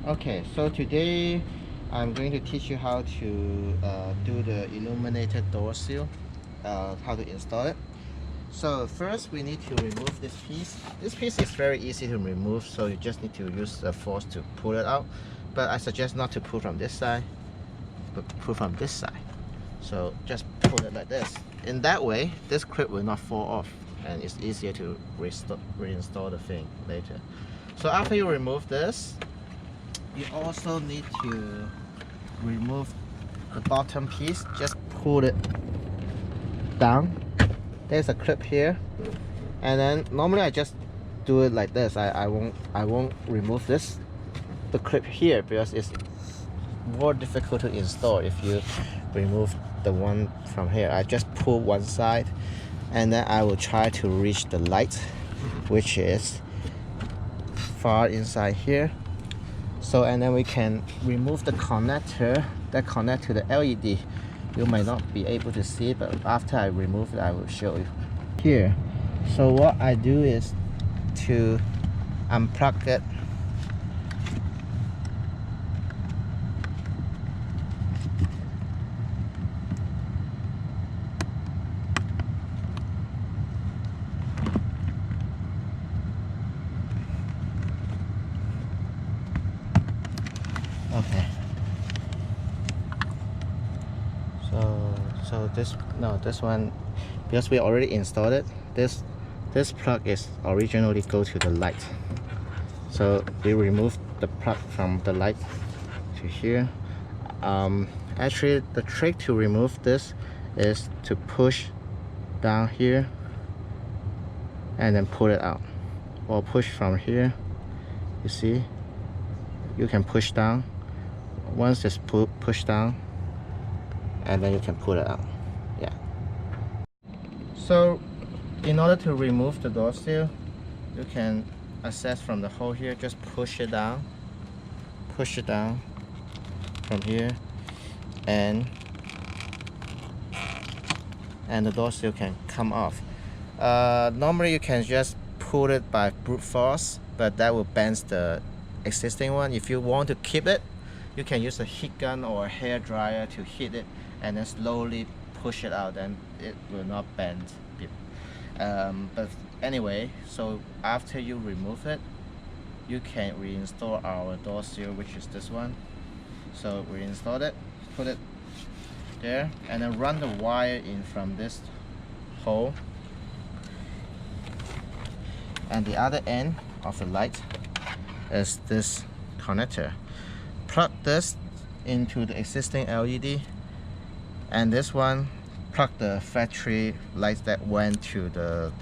Okay, so today I'm going to teach you how to do the illuminated door seal, how to install it. So first we need to remove this piece. This piece is very easy to remove, so you just need to use the force to pull it out. But I suggest not to pull from this side, but pull from this side. So just pull it like this. In that way, this clip will not fall off and it's easier to reinstall the thing later. So after you remove this, you also need to remove the bottom piece. Just pull it down. There's a clip here, and then normally I just do it like this. I won't remove the clip here because it's more difficult to install if you remove the one from here. I just pull one side, and then I will try to reach the light, which is far inside here. So, and then we can remove the connector that connect to the LED. You might not be able to see it, but after I remove it, I will show you here. So what I do is to unplug it. Okay. So this one, because we already installed it, this plug is originally go to the light. So we remove the plug from the light to here. Actually, the trick to remove this is to push down here and then pull it out, or push from here. You see, you can push down. Once it's pushed down, and then you can pull it out. Yeah. So in order to remove the door seal, you can access from the hole here. Just push it down from here, and the door seal can come off. Normally you can just pull it by brute force, but that will bend the existing one. If you want to keep it, you can use a heat gun or a hair dryer to heat it and then slowly push it out, and it will not bend. But anyway, so after you remove it, you can reinstall our door seal, which is this one. So reinstall it, put it there, and then run the wire in from this hole, and the other end of the light is this connector. Plug this into the existing LED, and this one plug the factory lights that went to the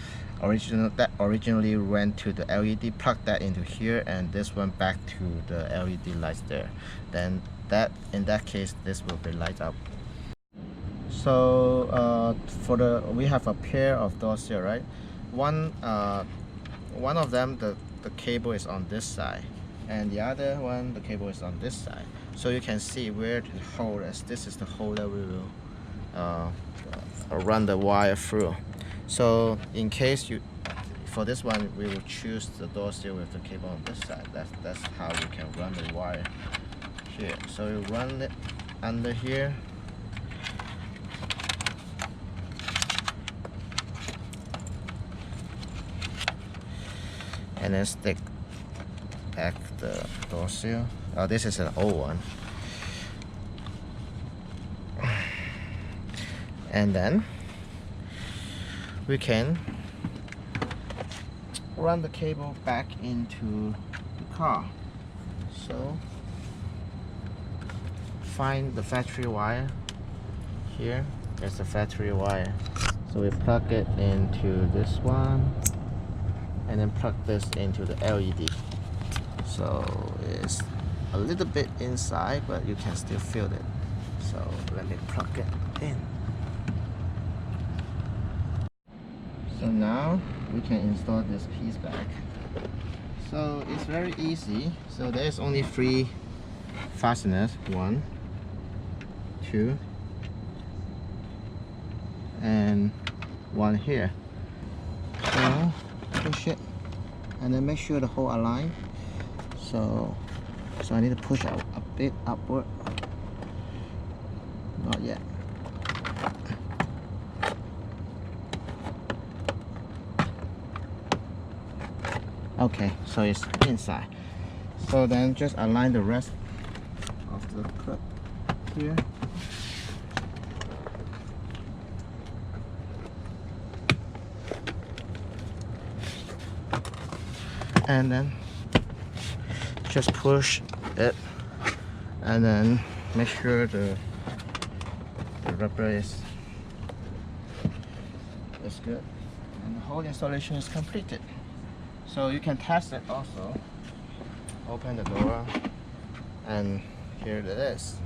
originally went to the LED. Plug that into here, and this one back to the LED lights there. Then in that case, this will be light up. So we have a pair of doors here, right? One of them, the cable is on this side, and the other one, the cable is on this side. So you can see where the hole is. This is the hole that we will run the wire through. So in case for this one, we will choose the door seal with the cable on this side. That's how we can run the wire here. So you run it under here, and then stick back the door seal. Oh, this is an old one. And then we can run the cable back into the car. So find the factory wire. Here is the factory wire. So we plug it into this one, and then plug this into the LED. So it's a little bit inside, but you can still feel it. So let me plug it in. So now we can install this piece back. So it's very easy. So there's only 3 fasteners. 1, 2, and 1 here. So push it, and then make sure the hole align. So So I need to push out a bit upward. Not yet. Okay, so it's inside. So then just align the rest of the clip here. And then just push it, and then make sure the rubber is good, and the whole installation is completed. So you can test it also. Open the door, and here it is.